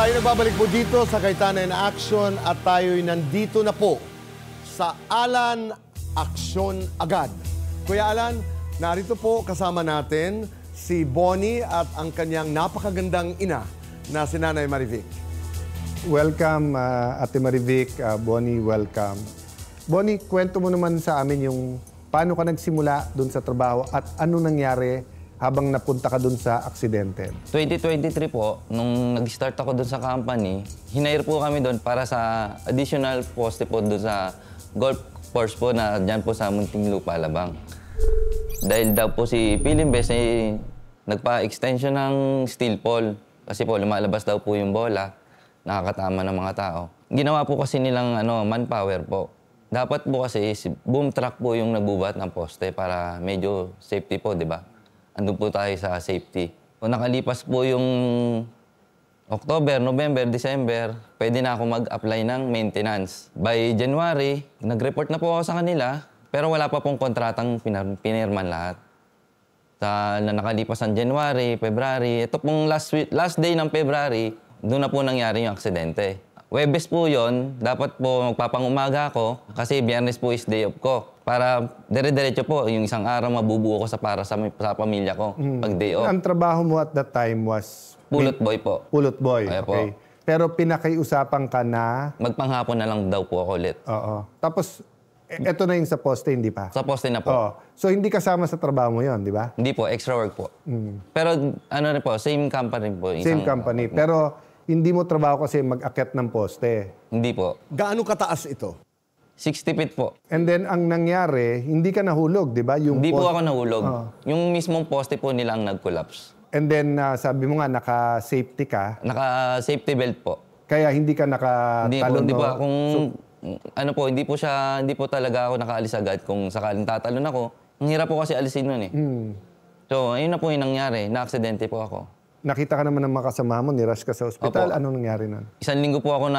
Tayo nagbabalik po dito sa Cayetana in Action at tayo'y nandito na po sa Alan Aksyon Agad. Kuya Alan, narito po kasama natin si Bonnie at ang kanyang napakagandang ina na si Nanay Marivic. Welcome, Ate Marivic. Bonnie, welcome. Bonnie, kwento mo naman sa amin yung paano ka nagsimula doon sa trabaho at ano nangyari habang napunta ka doon sa aksidente. 2023 po, nung nag-start ako doon sa company, hinire po kami doon para sa additional poste po doon sa golf course po na dyan po sa Muntinlupa, Alabang. Dahil daw po si Philimbes ay nagpa-extension ng steel pole. Kasi po lumalabas daw po yung bola, nakakatama ng mga tao. Ginawa po kasi nilang manpower po. Dapat po kasi boom truck po yung nagbubat ng poste para medyo safety po, di ba? Andun po tayo sa safety. Kung nakalipas po yung October, November, December, pwede na ako mag-apply ng maintenance. By January, nag-report na po ako sa kanila, pero wala pa pong kontratang pinirman lahat. Na nakalipas ang January, February, ito pong last day ng February, doon na po nangyari yung aksidente. Webes po yon, dapat po magpapangumaga ako kasi Biyernes po is day off ko. Para dire-diretso po, yung isang araw mabubuo ko para sa pamilya ko pag day off. Ang trabaho mo at that time was? Pulot boy po. Pulot boy, Ay, okay. po. Pero pinakiusapan ka na? Magpanghapon na lang daw po ako ulit. Oo. Tapos, eto na yung sa poste, hindi pa? Sa poste na po. Oo. So, hindi kasama sa trabaho mo yon, di ba? Hindi po, extra work po. Pero rin po, same company po. Same company. Pero hindi mo trabaho kasi mag-akyat ng poste. Hindi po. Gaano kataas ito? 60 feet po. And then, ang nangyari, hindi ka nahulog, di ba? Hindi po ako nahulog. Yung mismong poste po nila ang nag-collapse. And then, sabi mo nga, naka-safety ka. Naka-safety belt po. Kaya hindi ka nakatalon. Hindi po. Hindi po talaga ako nakaalis agad kung sakaling tatalon ako. Ang hirap po kasi alisin nun eh. So, ayun na po yung nangyari. Na-aksidente po ako. Nakita ka naman ng makasama mo, nirush ka sa ospital. Opo. Anong nangyari nun? Isang linggo po ako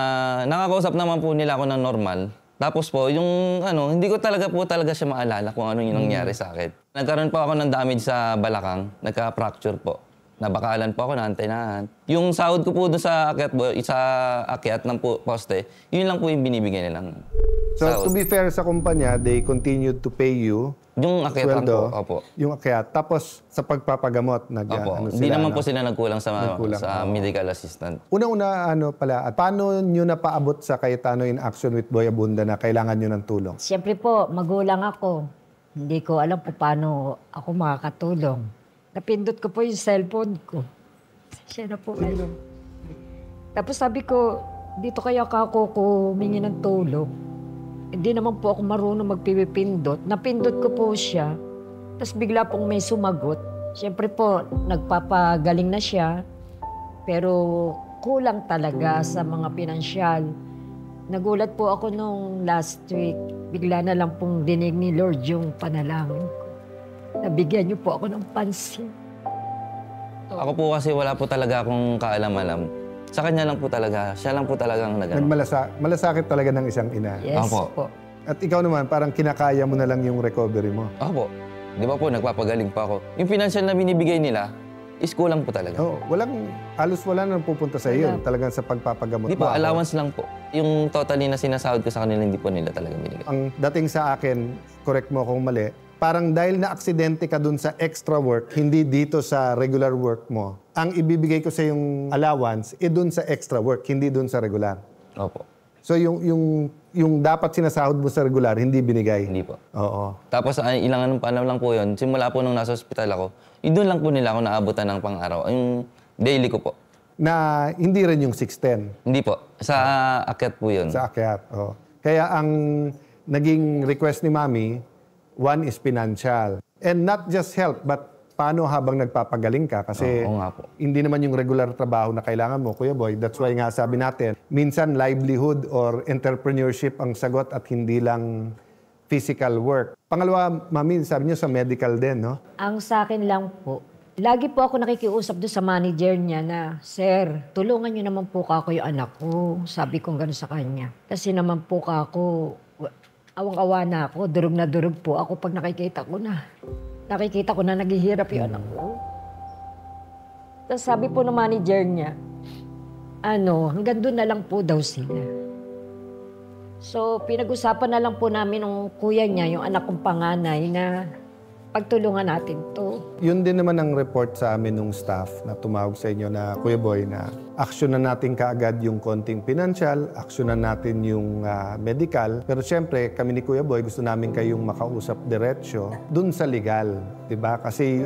nakakausap naman po nila ako ng normal. Tapos po, yung hindi ko talaga siya maalala kung ano yung nangyari sa akin. Nagkaroon po ako ng damage sa balakang, nagka-fracture po. Nabakalan po ako, naantenahan. Yung sahod ko po doon sa akyat ng poste, yun lang po yung binibigay nilang So, sahod. to be fair sa kumpanya, they continued to pay you Yung akyat lang sweldo, po, opo. yung akyat. Tapos, sa pagpapagamot, Opo. Hindi naman po sila nagkulang sa medical assistant. Una-una, paano nyo napaabot sa Cayetano in Action with Boy Abunda na kailangan nyo ng tulong? Siyempre po, magulang ako. Hindi ko alam po paano ako makakatulong. Napindot ko po yung cellphone ko. Siya na po ngayon. Tapos sabi ko, dito kaya ako humingi ng tulong. Hindi naman po ako marunong magpipindot. Napindot ko po siya. Tapos bigla pong may sumagot. Siyempre po, nagpapagaling na siya. Pero kulang talaga sa mga pinansyal. Nagulat po ako nung last week. Bigla na lang pong dinig ni Lord yung panalangin ko. Nabigyan niyo po ako ng pansin. Ako po kasi wala po talaga akong kaalam-alam. Sa kanya lang po talaga, siya lang po talagang Malasakit talaga ng isang ina. Yes Opo. po. At ikaw naman, parang kinakaya mo na lang yung recovery mo. Ako po. Di ba po, nagpapagaling pa ako. Yung financial na binibigay nila, is kulang po talaga. Oh, halos wala nang pupunta sa iyo. Talagang sa pagpapagamot. Di po, allowance lang po. Yung totally na sinasahod ko sa kanila, hindi po nila talaga binigay. Ang dating sa akin, correct mo kung mali, parang dahil na aksidente ka dun sa extra work, hindi dito sa regular work mo, ang ibibigay ko sa yung allowance, dun sa extra work, hindi dun sa regular. Opo. So yung dapat sinasahod mo sa regular, hindi binigay? Hindi po. Oo. Tapos ilang panahon lang po yun, simula po nung nasa ospital ako, doon lang po nila ako naabutan ng pang-araw. Yung daily ko po. Na hindi rin yung 610? Hindi po. Sa akyat po yun. Sa akyat, oo. Kaya ang naging request ni Mami, one is financial. And not just health, but paano habang nagpapagaling ka? Kasi Oo nga po. hindi naman yung regular trabaho na kailangan mo, Kuya Boy. That's why nga sabi natin, minsan livelihood or entrepreneurship ang sagot at hindi lang physical work. Pangalawa, Mami, sabi niyo sa medical din, no? Ang sa akin lang po, lagi po ako nakikiusap doon sa manager niya na, Sir, tulungan niyo naman po ako yung anak ko. Sabi ko gano'n sa kanya. Kasi naman po ako, awang-awa na ako, durog na durog po ako pag nakikita ko na naghihirap yung anak ko. Tapos sabi po ng manager niya, hanggang doon na lang po daw sila. So, pinag-usapan na lang po namin ng kuya niya, yung anak kong panganay, na pagtulungan natin to. Yun din naman ang report sa amin ng staff na tumawag sa inyo na, Kuya Boy, na aksyonan natin kaagad yung konting financial, aksyonan natin yung medical. Pero syempre, kami ni Kuya Boy, gusto namin kayong makausap diretsyo dun sa legal. Diba? Kasi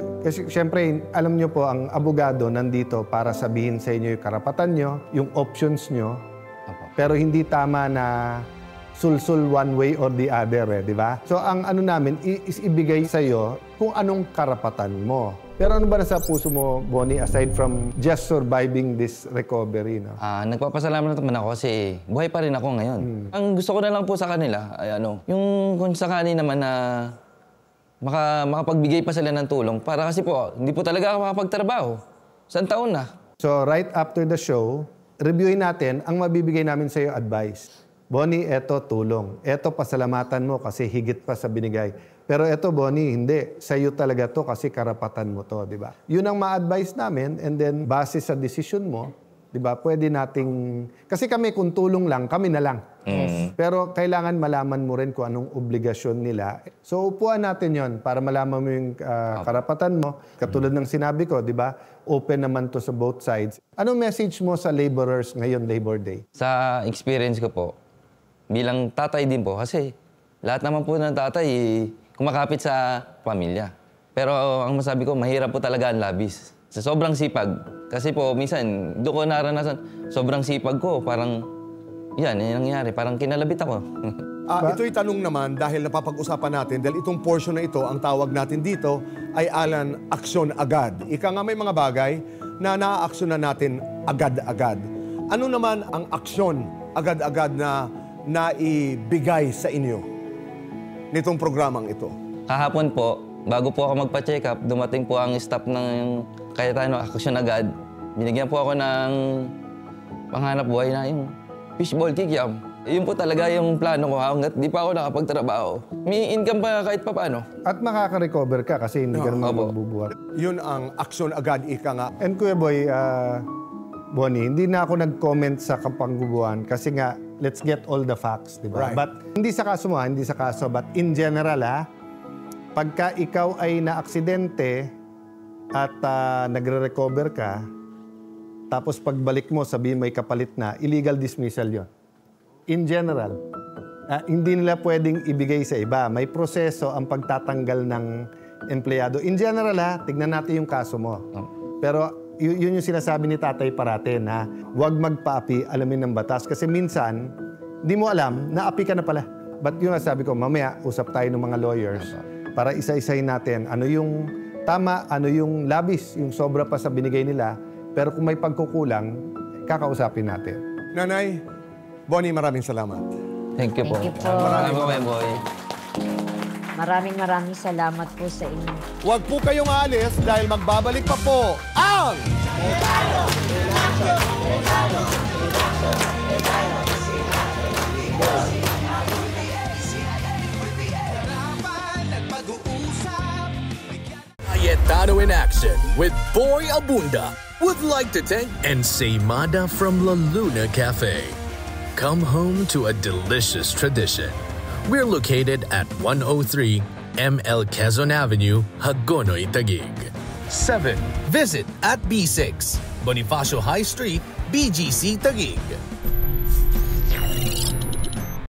syempre, alam nyo po, ang abogado nandito para sabihin sa inyo yung karapatan nyo, yung options nyo. Pero hindi tama na sulsul one way or the other, di ba? So, ang namin is ibigay sa'yo kung anong karapatan mo. Pero ano ba nasa puso mo, Bonnie, aside from just surviving this recovery, no? Nagpapasalamat naman ako kasi buhay pa rin ako ngayon. Ang gusto ko na lang po sa kanila ay yung kung sakali naman na makapagbigay pa sila ng tulong. Para kasi po, hindi po talaga ako makapagtrabaho. Isang taon na. So, right after the show, reviewin natin ang mabibigay namin sa'yo advice. Bonnie, eto tulong. Eto pasalamatan mo kasi higit pa sa binigay. Pero eto, Bonnie, hindi. Sa'yo talaga to kasi karapatan mo to, di ba? Yun ang ma-advise namin and then base sa decision mo, di ba, pwede nating... Kasi kami kung tulong lang, kami na lang. Yes. Pero kailangan malaman mo rin kung anong obligasyon nila. So upuan natin yon para malaman mo yung karapatan mo. Katulad ng sinabi ko, di ba, open naman to sa both sides. Anong message mo sa laborers ngayon, Labor Day? Sa experience ko po, bilang tatay din po, kasi lahat naman po ng tatay kumakapit sa pamilya. Pero ang masabi ko, mahirap po talaga ang labis. Sa sobrang sipag. Kasi po, minsan, doon ko naranasan, sobrang sipag ko, parang, yan nangyari, parang kinalabit ako. Ito'y tanong naman dahil napapag-usapan natin, dahil itong portion na ito, ang tawag natin dito, ay Alan Aksyon Agad. Ika nga may mga bagay na naaaksyonan natin agad-agad. Ano naman ang aksyon agad-agad na naibigay sa inyo nitong programang ito? Kahapon po, bago po ako magpa-check up, dumating po ang staff ng Cayetano Aksyon Agad. Binigyan po ako ng panghanap buhay na yung fishball kikiam. Yun po talaga yung plano ko hanggat di pa ako nakapagtrabaho. May income pa kahit pa paano. At makaka-recover ka kasi hindi ka naman magbubuhat. Yun ang aksyon agad, ika nga. And Kuya Boy, Bonnie, hindi na ako nag-comment sa kapanggubuhan kasi nga, let's get all the facts, di ba? Right. But hindi sa kaso mo, hindi sa kaso, but in general, pagka ikaw ay na-aksidente at nagre-recover ka, tapos pagbalik mo, sabihin may kapalit na, illegal dismissal yon. In general, hindi nila pwedeng ibigay sa iba. May proseso ang pagtatanggal ng empleyado. In general, tignan natin yung kaso mo. Pero yun yung sinasabi ni tatay parate na huwag magpaapi, alamin ng batas. Kasi minsan, di mo alam, naapi ka na pala. But yung sabi ko, mamaya, usap tayo ng mga lawyers para isa-isahin natin ano yung tama, ano yung labis, yung sobra pa sa binigay nila. Pero kung may pagkukulang, kakausapin natin. Nanay, Bonnie, maraming salamat. Thank you po. Thank you po. Maraming po, boy. Maraming salamat po sa inyo. Huwag po kayong aalis dahil magbabalik pa po ang... Cayetano in Action with Boy Abunda would like to thank Ensaymada from La Luna Cafe. Come home to a delicious tradition. We're located at 103 ML Quezon Avenue, Hagonoy, Taguig. 7. Visit at B6, Bonifacio High Street, BGC, Taguig.